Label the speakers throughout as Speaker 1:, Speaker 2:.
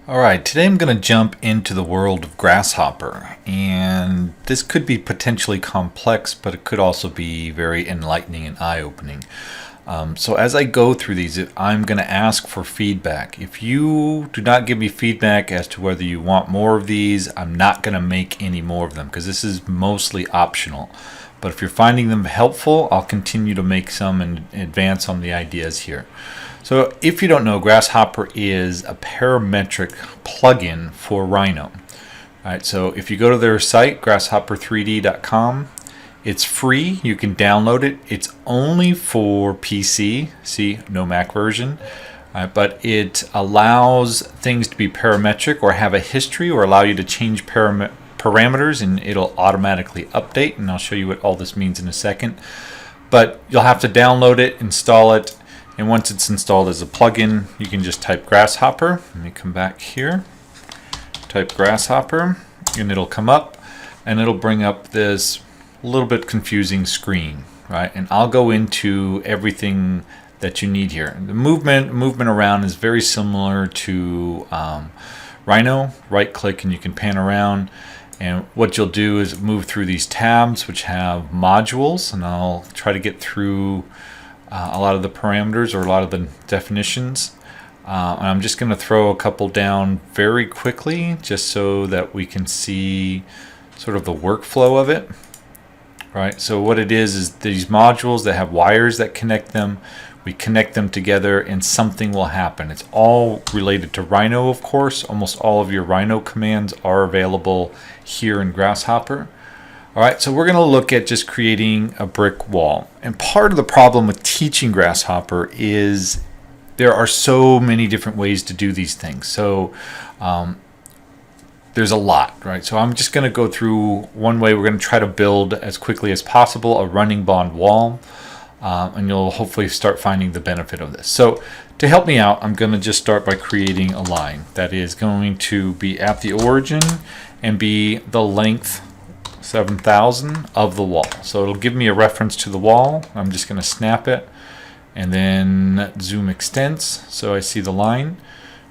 Speaker 1: Alright, today I'm going to jump into the world of Grasshopper, and this could be potentially complex, but it could also be very enlightening and eye-opening. So as I go through these, I'm going to ask for feedback. If you do not give me feedback as to whether you want more of these, I'm not going to make any more of them because this is mostly optional. But if you're finding them helpful, I'll continue to make some and advance on the ideas here. So if you don't know, Grasshopper is a parametric plugin for Rhino. All right, so if you go to their site, grasshopper3d.com, it's free. You can download it. It's only for PC. See, no Mac version. But it allows things to be parametric or have a history or allow you to change parameters, and it'll automatically update. And I'll show you what all this means in a second. But you'll have to download it, install it. And once it's installed as a plugin, you can just type Grasshopper. Let me come back here. Type Grasshopper, and it'll come up, and it'll bring up this little bit confusing screen, right? And I'll go into everything that you need here. The movement around is very similar to Rhino. Right-click, and you can pan around. And what you'll do is move through these tabs, which have modules, and I'll try to get through a lot of the parameters or a lot of the definitions. And I'm just going to throw a couple down very quickly just so that we can see sort of the workflow of it. Right, so what it is these modules that have wires that connect them. We connect them together and something will happen. It's all related to Rhino, of course. Almost all of your Rhino commands are available here in Grasshopper. All right, so we're going to look at just creating a brick wall. And part of the problem with teaching Grasshopper is there are so many different ways to do these things. So there's a lot, right? So I'm just going to go through one way. We're going to try to build as quickly as possible a running bond wall. And you'll hopefully start finding the benefit of this. So to help me out, I'm going to just start by creating a line that is going to be at the origin and be the length 7,000 of the wall. So it'll give me a reference to the wall. I'm just going to snap it and then zoom extents so I see the line,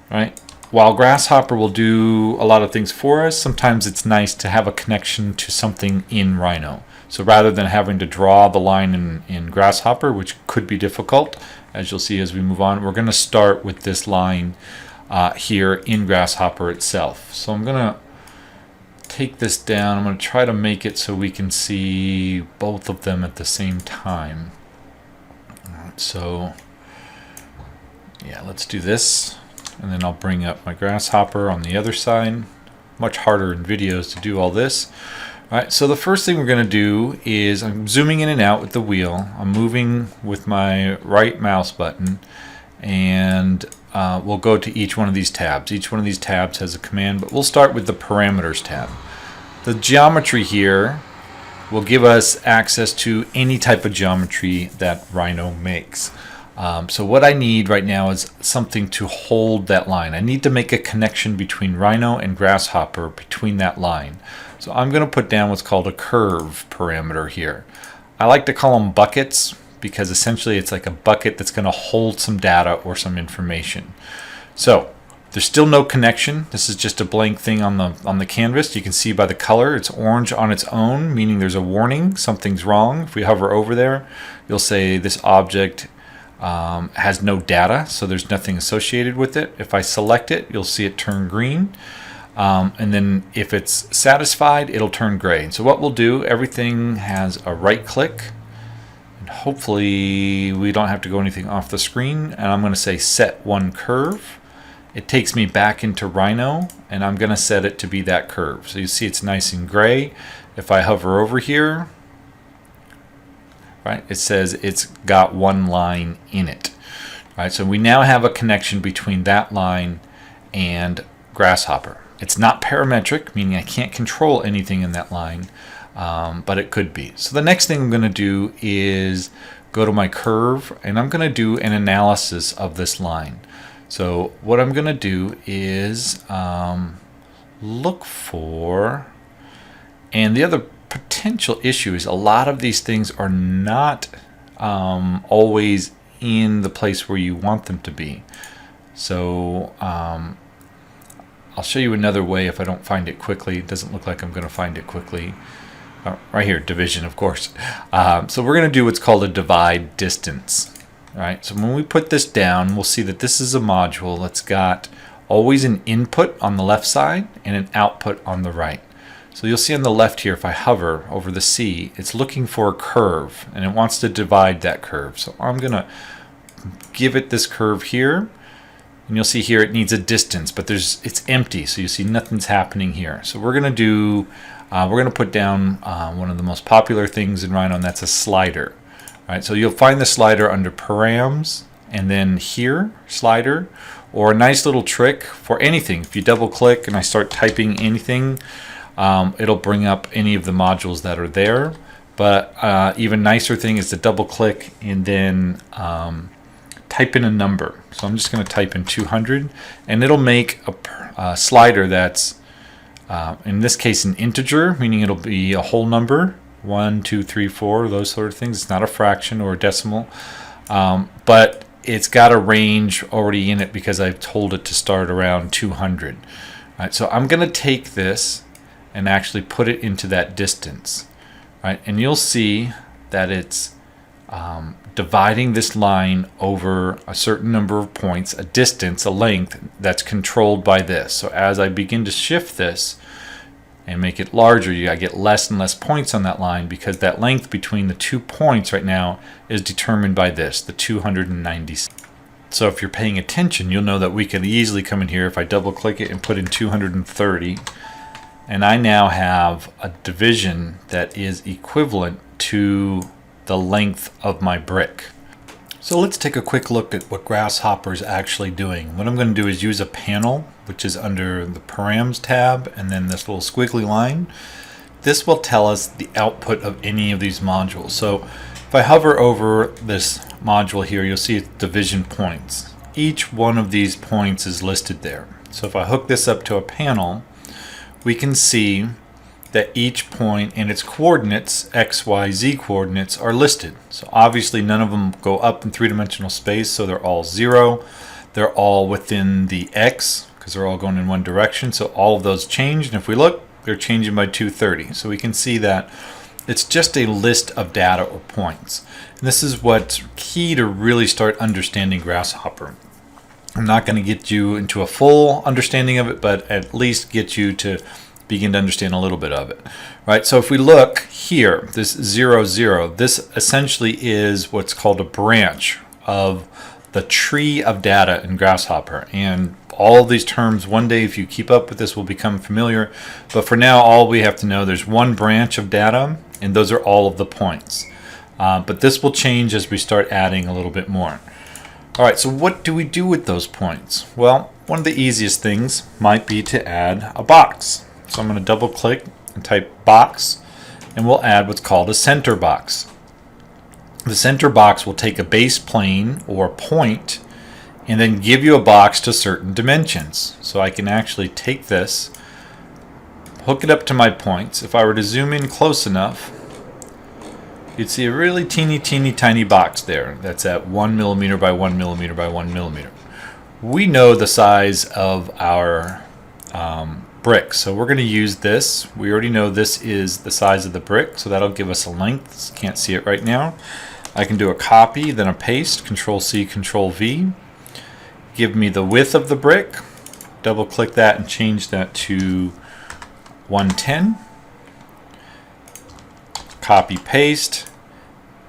Speaker 1: right? While Grasshopper will do a lot of things for us, sometimes it's nice to have a connection to something in Rhino. So rather than having to draw the line in Grasshopper, which could be difficult, as you'll see as we move on, we're going to start with this line here in Grasshopper itself. So I'm going to take this down. I'm going to try to make it so we can see both of them at the same time. So yeah, let's do this, and then I'll bring up my Grasshopper on the other side. Much harder in videos to do all this. All right, so the first thing we're going to do is I'm zooming in and out with the wheel. I'm moving with my right mouse button, and we'll go to each one of these tabs. Each one of these tabs has a command, but we'll start with the parameters tab. The geometry here will give us access to any type of geometry that Rhino makes. So what I need right now is something to hold that line. I need to make a connection between Rhino and Grasshopper between that line. So I'm going to put down what's called a curve parameter here. I like to call them buckets because essentially it's like a bucket that's going to hold some data or some information. So there's still no connection. This is just a blank thing on the canvas. You can see by the color it's orange on its own, meaning there's a warning, something's wrong. If we hover over there, you'll say this object has no data, so there's nothing associated with it. If I select it, you'll see it turn green. And then if it's satisfied, it'll turn gray. So what we'll do, everything has a right click. And hopefully we don't have to go anything off the screen. And I'm going to say set one curve. It takes me back into Rhino, and I'm going to set it to be that curve. So you see it's nice and gray. If I hover over here, right, it says it's got one line in it. Right, so we now have a connection between that line and Grasshopper. It's not parametric, meaning I can't control anything in that line, but it could be. So the next thing I'm going to do is go to my curve, and I'm going to do an analysis of this line. So what I'm going to do is look for, and the other potential issue is a lot of these things are not always in the place where you want them to be. So I'll show you another way if I don't find it quickly. It doesn't look like I'm going to find it quickly. Right here, division, of course. So we're going to do what's called a divide distance. All right, so when we put this down, we'll see that this is a module that's got always an input on the left side and an output on the right. So you'll see on the left here, if I hover over the C, it's looking for a curve, and it wants to divide that curve. So I'm going to give it this curve here, and you'll see here it needs a distance, but it's empty, so you see nothing's happening here. So we're going to put down one of the most popular things in Rhino, and that's a slider. All right, so you'll find the slider under params, and then here, slider, or a nice little trick for anything. If you double click and I start typing anything, it'll bring up any of the modules that are there. But even nicer thing is to double click and then type in a number. So I'm just going to type in 200, and it'll make a slider that's in this case an integer, meaning it'll be a whole number, 1, 2, 3, 4, those sort of things. It's not a fraction or a decimal, but it's got a range already in it because I've told it to start around 200. All right, so I'm going to take this and actually put it into that distance. Right, and you'll see that it's dividing this line over a certain number of points, a distance, a length that's controlled by this. So as I begin to shift this and make it larger, I get less and less points on that line because that length between the 2 points right now is determined by this, the 290. So if you're paying attention, you'll know that we can easily come in here if I double click it and put in 230, and I now have a division that is equivalent to the length of my brick. So let's take a quick look at what Grasshopper is actually doing. What I'm going to do is use a panel, which is under the params tab, and then this little squiggly line. This will tell us the output of any of these modules. So if I hover over this module here, you'll see it's division points. Each one of these points is listed there. So if I hook this up to a panel, we can see that each point and its coordinates, x, y, z coordinates, are listed. So obviously none of them go up in three-dimensional space, so they're all 0. They're all within the x, because they're all going in one direction, so all of those change, and if we look, they're changing by 230. So we can see that it's just a list of data or points. And this is what's key to really start understanding Grasshopper. I'm not going to get you into a full understanding of it, but at least get you to begin to understand a little bit of it. Right, so if we look here, this 0, 0, this essentially is what's called a branch of the tree of data in Grasshopper. And all of these terms, one day if you keep up with this, will become familiar. But for now, all we have to know, there's one branch of data, and those are all of the points. But this will change as we start adding a little bit more. All right, so what do we do with those points? Well, one of the easiest things might be to add a box. So I'm going to double click and type box, and we'll add what's called a center box. The center box will take a base plane or point and then give you a box to certain dimensions. So I can actually take this, hook it up to my points. If I were to zoom in close enough, you'd see a really teeny tiny box there that's at 1 millimeter by 1 millimeter by 1 millimeter. We know the size of our brick, so we're going to use this. We already know this is the size of the brick, so that'll give us a length. Can't see it right now. I can do a copy, then a paste, Control C, Control V. Give me the width of the brick. Double click that and change that to 110. Copy, paste,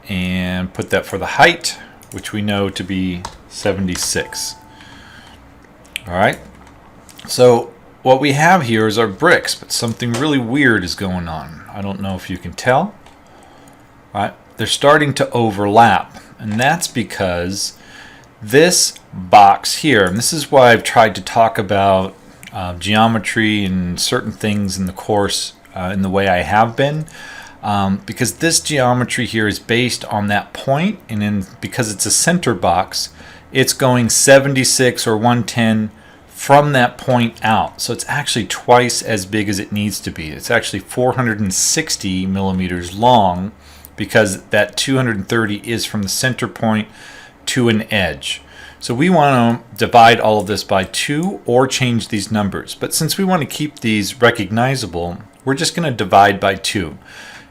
Speaker 1: and put that for the height, which we know to be 76. All right, so what we have here is our bricks, but something really weird is going on. I don't know if you can tell. All right, they're starting to overlap, and that's because this box here, and this is why I've tried to talk about geometry and certain things in the course in the way I have been, because this geometry here is based on that point, and then because it's a center box, it's going 76 or 110 from that point out. So it's actually twice as big as it needs to be. It's actually 460 millimeters long because that 230 is from the center point to an edge. So we want to divide all of this by 2 or change these numbers. But since we want to keep these recognizable, we're just going to divide by 2.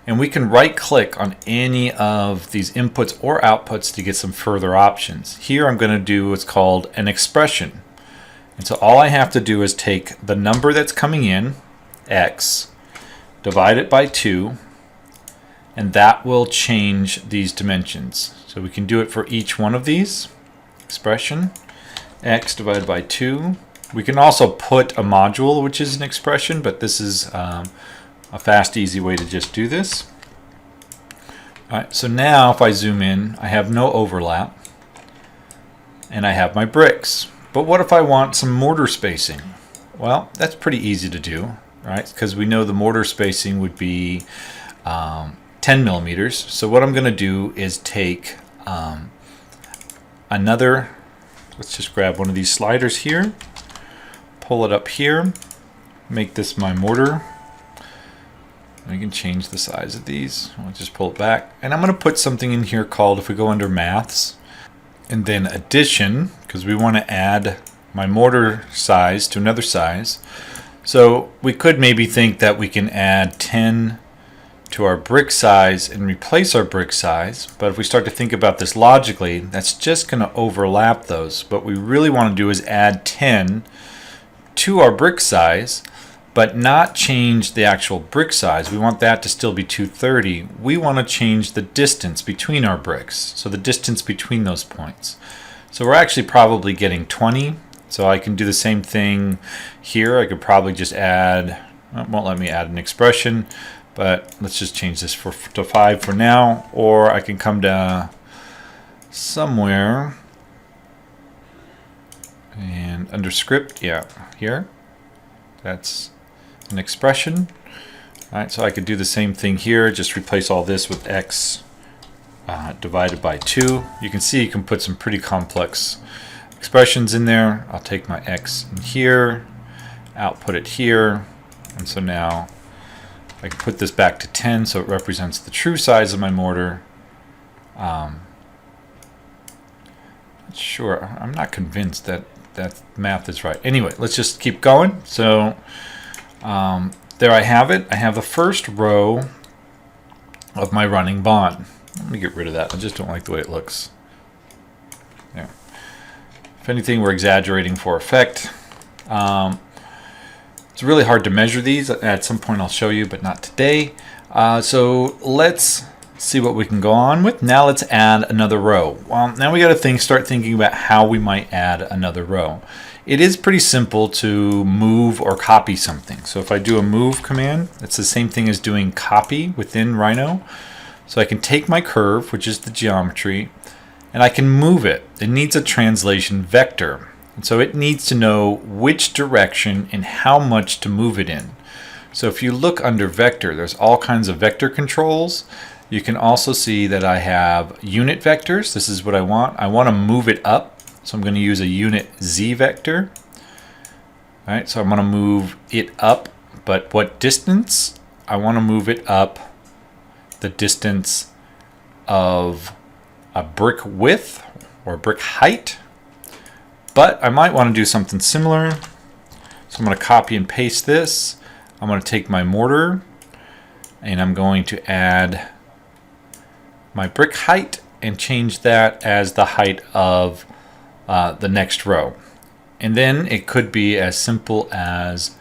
Speaker 1: And we can right click on any of these inputs or outputs to get some further options. Here I'm going to do what's called an expression. And so all I have to do is take the number that's coming in, x, divide it by 2, and that will change these dimensions. So we can do it for each one of these. Expression, x divided by 2. We can also put a module, which is an expression, but this is a fast, easy way to just do this. All right, so now if I zoom in, I have no overlap, and I have my bricks. But what if I want some mortar spacing? Well, that's pretty easy to do, right? Because we know the mortar spacing would be 10 millimeters. So what I'm going to do is take let's just grab one of these sliders here, pull it up here, make this my mortar. I can change the size of these. I'll just pull it back. And I'm going to put something in here called, if we go under maths, and then addition, because we want to add my mortar size to another size. So we could maybe think that we can add 10 to our brick size and replace our brick size. But if we start to think about this logically, that's just going to overlap those. What we really want to do is add 10 to our brick size, but not change the actual brick size. We want that to still be 230. We want to change the distance between our bricks, so the distance between those points. So we're actually probably getting 20. So I can do the same thing here. I could probably just add, it won't let me add an expression, but let's just change this to 5 for now. Or I can come to somewhere and under script, yeah, here. That's an expression. All right, so I could do the same thing here, just replace all this with x divided by 2. You can see you can put some pretty complex expressions in there. I'll take my x in here, output it here, and so now I can put this back to 10 so it represents the true size of my mortar. Sure, I'm not convinced that that math is right. Anyway, let's just keep going. So there I have it. I have the first row of my running bond. Let me get rid of that. I just don't like the way it looks. Yeah. If anything, we're exaggerating for effect. It's really hard to measure these. At some point I'll show you, but not today. So let's see what we can go on with. Now let's add another row. Well, now we got to start thinking about how we might add another row. It is pretty simple to move or copy something. So if I do a move command, it's the same thing as doing copy within Rhino. So I can take my curve, which is the geometry, and I can move it. It needs a translation vector. And so it needs to know which direction and how much to move it in. So if you look under vector, there's all kinds of vector controls. You can also see that I have unit vectors. This is what I want. I want to move it up. So I'm going to use a unit z vector. All right, so I'm going to move it up, but what distance? I want to move it up the distance of a brick width or brick height. But I might want to do something similar. So I'm going to copy and paste this. I'm going to take my mortar and I'm going to add my brick height and change that as the height of the next row. And then it could be as simple as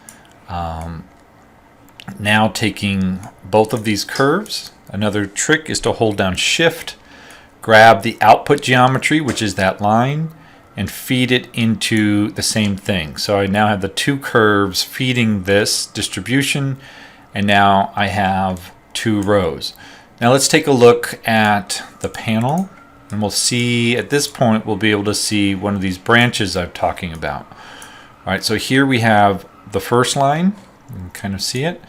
Speaker 1: now taking both of these curves. Another trick is to hold down shift, grab the output geometry, which is that line, and feed it into the same thing. So I now have the two curves feeding this distribution, and now I have two rows. Now let's take a look at the panel, and we'll see, at this point we'll be able to see one of these branches I'm talking about. All right, so here we have the first line. You can kind of see it.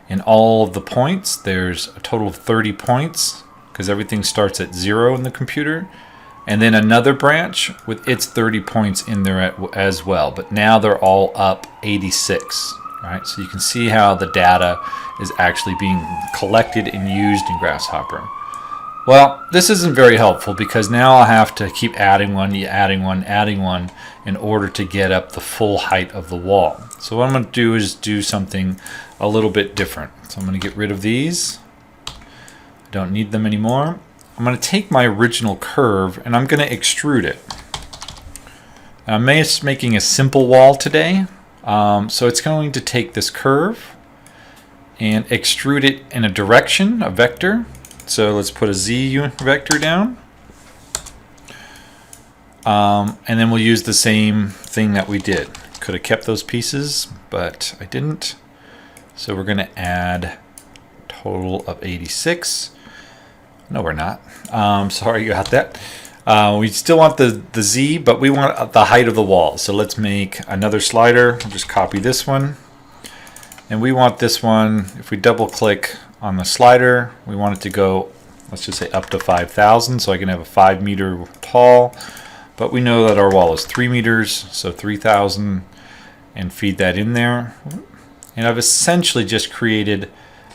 Speaker 1: In all of the points, there's a total of 30 points because everything starts at 0 in the computer. And then another branch with its 30 points in there as well. But now they're all up 86. Right? So you can see how the data is actually being collected and used in Grasshopper. Well, this isn't very helpful because now I'll have to keep adding one in order to get up the full height of the wall. So what I'm going to do is do something a little bit different. So I'm going to get rid of these. I don't need them anymore. I'm going to take my original curve and I'm going to extrude it. I'm just making a simple wall today. So it's going to take this curve and extrude it in a direction, a vector. So let's put a Z vector down. And then we'll use the same thing that we did. Could have kept those pieces, but I didn't. So we're going to add a total of 86. No, we're not. Sorry about that. We still want the Z, but we want the height of the wall. So let's make another slider. I'll just copy this one. And we want this one, if we double click on the slider, we want it to go, let's just say up to 5,000. So I can have a 5 meter tall, but we know that our wall is 3 meters, so 3,000, and feed that in there. And I've essentially just created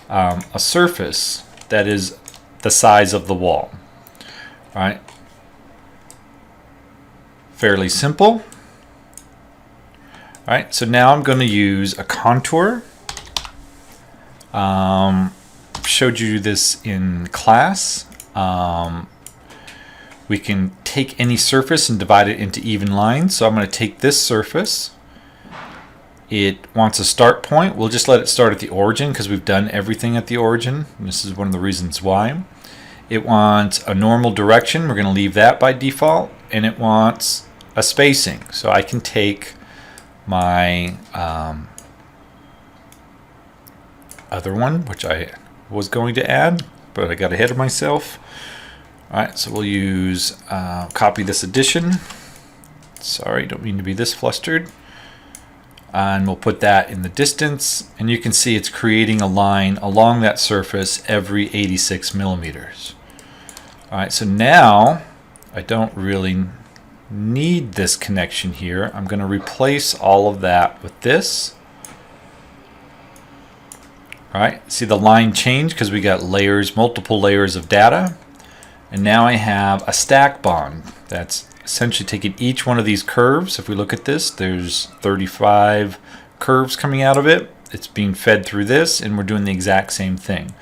Speaker 1: a surface that is the size of the wall. All right. Fairly simple. All right, so now I'm going to use a contour. Showed you this in class. We can take any surface and divide it into even lines. So I'm going to take this surface. It wants a start point. We'll just let it start at the origin because we've done everything at the origin. And this is one of the reasons why. It wants a normal direction. We're going to leave that by default. And it wants a spacing. So I can take my other one, which I was going to add, but I got ahead of myself. All right, so we'll use copy this addition. Sorry, don't mean to be this flustered. And we'll put that in the distance, and you can see it's creating a line along that surface every 86 millimeters. All right, so now I don't really need this connection here. I'm going to replace all of that with this. All right, see the line change because we got layers, multiple layers of data. And now I have a stack bond that's essentially taking each one of these curves. If we look at this, there's 35 curves coming out of it. It's being fed through this, and we're doing the exact same thing.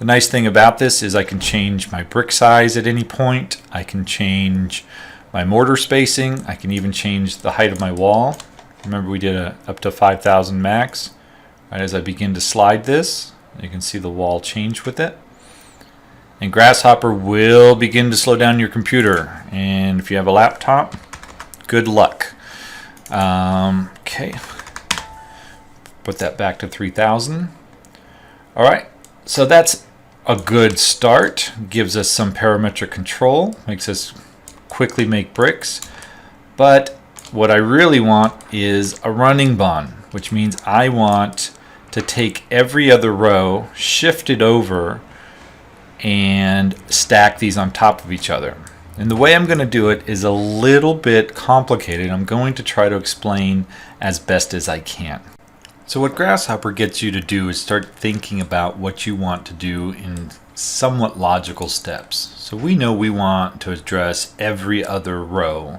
Speaker 1: The nice thing about this is I can change my brick size at any point. I can change my mortar spacing. I can even change the height of my wall. Remember, we did up to 5,000 max. Right, as I begin to slide this, you can see the wall change with it. And Grasshopper will begin to slow down your computer. And if you have a laptop, good luck. Okay. Put that back to 3,000. All right. So that's a good start. Gives us some parametric control. Makes us quickly make bricks. But what I really want is a running bond, which means I want to take every other row, shift it over, and stack these on top of each other. And the way I'm going to do it is a little bit complicated. I'm going to try to explain as best as I can. So what Grasshopper gets you to do is start thinking about what you want to do in somewhat logical steps. So we know we want to address every other row.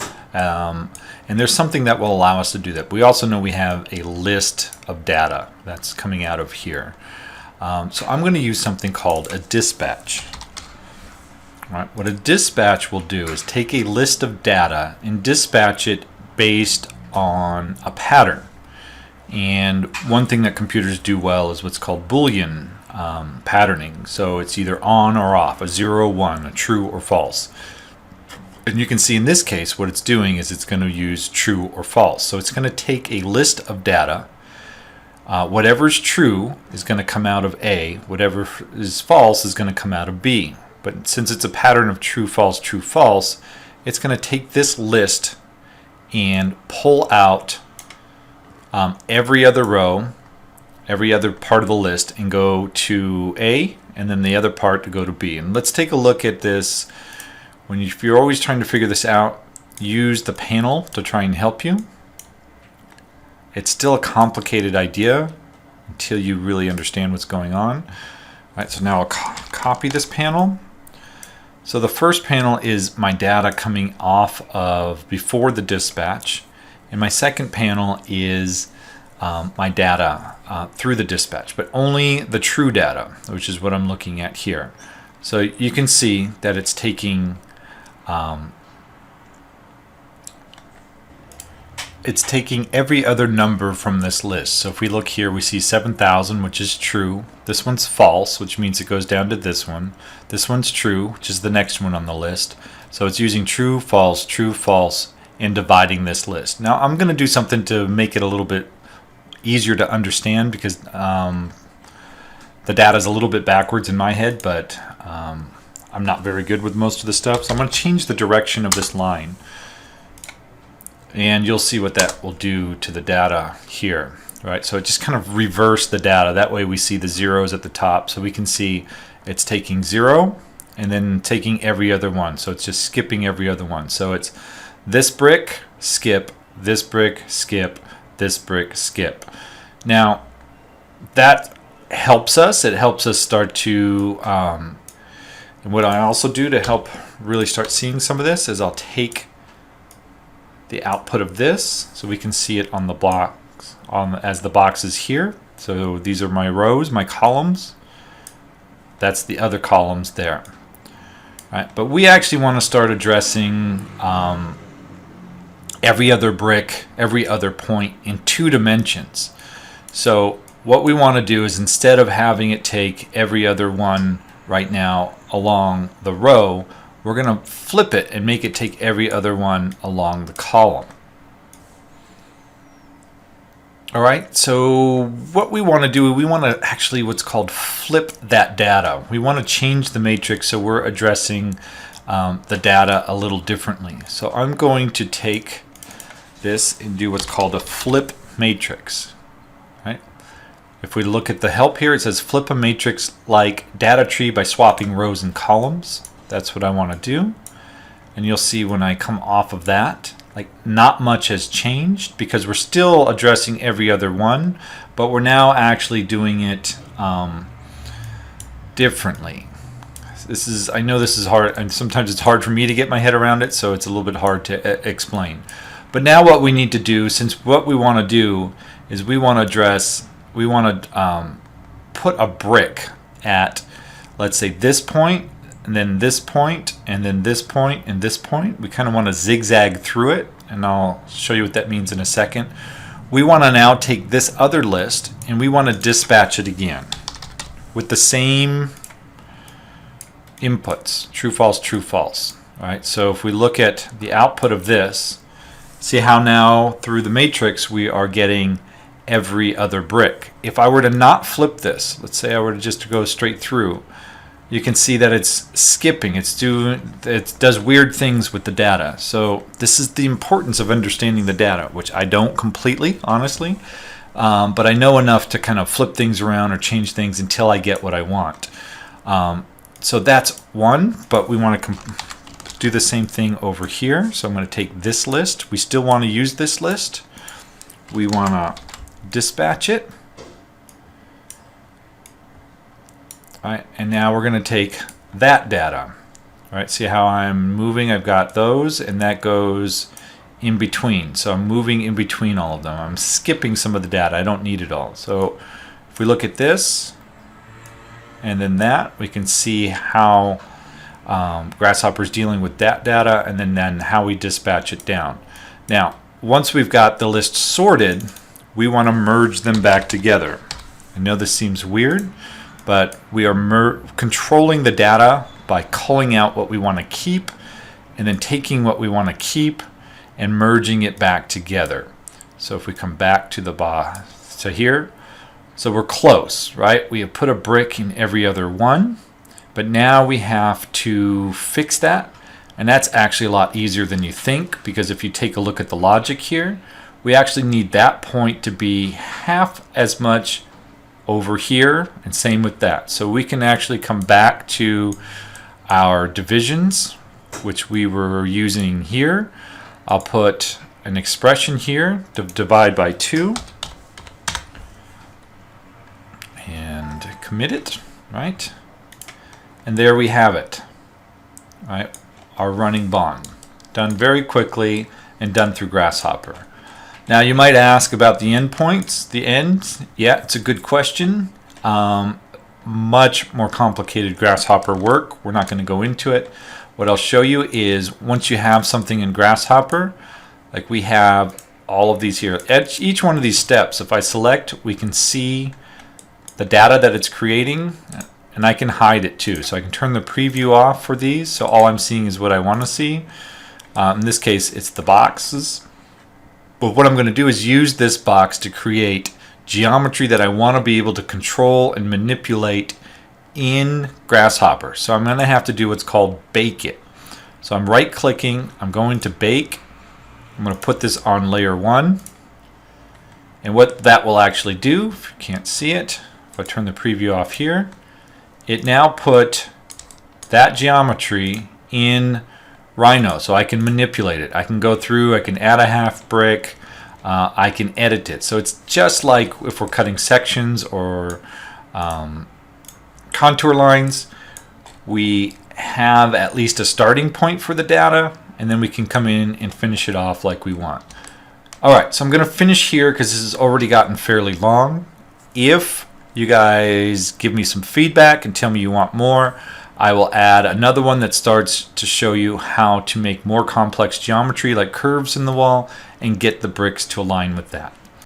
Speaker 1: And there's something that will allow us to do that. We also know we have a list of data that's coming out of here. So I'm going to use something called a dispatch. All right, what a dispatch will do is take a list of data and dispatch it based on a pattern. And one thing that computers do well is what's called Boolean patterning. So it's either on or off, a 0 or 1, a true or false. And you can see in this case what it's doing is it's going to use true or false. So it's going to take a list of data. Whatever's true is going to come out of A. Whatever is false is going to come out of B. But since it's a pattern of true, false, it's going to take this list and pull out every other row, every other part of the list, and go to A, and then the other part to go to B. And let's take a look at this. If you're always trying to figure this out, use the panel to try and help you. It's still a complicated idea until you really understand what's going on. All right, so now I'll copy this panel. So the first panel is my data coming off of before the dispatch, and my second panel is my data through the dispatch, but only the true data, which is what I'm looking at here. So you can see that it's taking every other number from this list. So if we look here, we see 7,000, which is true. This one's false, which means it goes down to this one. This one's true, which is the next one on the list. So it's using true, false, and dividing this list. Now I'm going to do something to make it a little bit easier to understand, because the data is a little bit backwards in my head, but I'm not very good with most of the stuff. So I'm going to change the direction of this line. And you'll see what that will do to the data here, right? So it just kind of reversed the data. That way we see the zeros at the top. So we can see it's taking 0 and then taking every other one. So it's just skipping every other one. So it's this brick, skip, this brick, skip, this brick, skip. Now that helps us. It helps us start to, and what I also do to help really start seeing some of this is I'll take the output of this, so we can see it on the blocks as the boxes here. So these are my rows, my columns. That's the other columns there. Right? But we actually want to start addressing every other brick, every other point in 2 dimensions. So what we want to do is, instead of having it take every other one right now along the row, we're going to flip it and make it take every other one along the column. All right, so what we want to do, we want to actually what's called flip that data. We want to change the matrix so we're addressing the data a little differently. So I'm going to take this and do what's called a flip matrix. Right? If we look at the help here, it says flip a matrix like data tree by swapping rows and columns. That's what I want to do. And you'll see when I come off of that, like, not much has changed, because we're still addressing every other one, but we're now actually doing it differently. I know this is hard, and sometimes it's hard for me to get my head around it, so it's a little bit hard to explain. But now what we need to do, since what we want to do is we want to put a brick at, let's say, this point, and then this point, and then this point, and this point. We kind of want to zigzag through it, and I'll show you what that means in a second. We want to now take this other list, and we want to dispatch it again with the same inputs, true, false, true, false. All right, so if we look at the output of this, see how now through the matrix we are getting every other brick. If I were to not flip this, let's say I were to just go straight through, you can see that it's skipping. It does weird things with the data. So this is the importance of understanding the data, which I don't completely, honestly, but I know enough to kind of flip things around or change things until I get what I want. So that's one, but we want to do the same thing over here. So I'm going to take this list. We still want to use this list. We want to dispatch it. All right, and now we're going to take that data. All right, see how I'm moving? I've got those, and that goes in between. So I'm moving in between all of them. I'm skipping some of the data. I don't need it all. So if we look at this and then that, we can see how Grasshopper is dealing with that data, and then how we dispatch it down. Now, once we've got the list sorted, we want to merge them back together. I know this seems weird, but we are controlling the data by culling out what we want to keep, and then taking what we want to keep and merging it back together. So if we come back to to here, so we're close, right? We have put a brick in every other one, but now we have to fix that, and that's actually a lot easier than you think, because if you take a look at the logic here, we actually need that point to be half as much over here, and same with that. So we can actually come back to our divisions, which we were using here. I'll put an expression here to divide by 2 and commit it, right? And there we have it. right? Our running bond. Done very quickly and done through Grasshopper. Now you might ask about the endpoints, the ends. Yeah, it's a good question. Much more complicated Grasshopper work. We're not going to go into it. What I'll show you is once you have something in Grasshopper, like we have all of these here. At each one of these steps, if I select, we can see the data that it's creating, and I can hide it too. So I can turn the preview off for these, so all I'm seeing is what I want to see. In this case, it's the boxes. But what I'm going to do is use this box to create geometry that I want to be able to control and manipulate in Grasshopper. So I'm going to have to do what's called bake it. So I'm right clicking, I'm going to bake. I'm going to put this on layer 1. And what that will actually do, if you can't see it, if I turn the preview off here, it now put that geometry in Rhino, so I can manipulate it. I can go through, I can add a half brick, I can edit it. So it's just like if we're cutting sections or contour lines, we have at least a starting point for the data, and then we can come in and finish it off like we want. Alright, so I'm going to finish here because this has already gotten fairly long. If you guys give me some feedback and tell me you want more, I will add another one that starts to show you how to make more complex geometry like curves in the wall and get the bricks to align with that.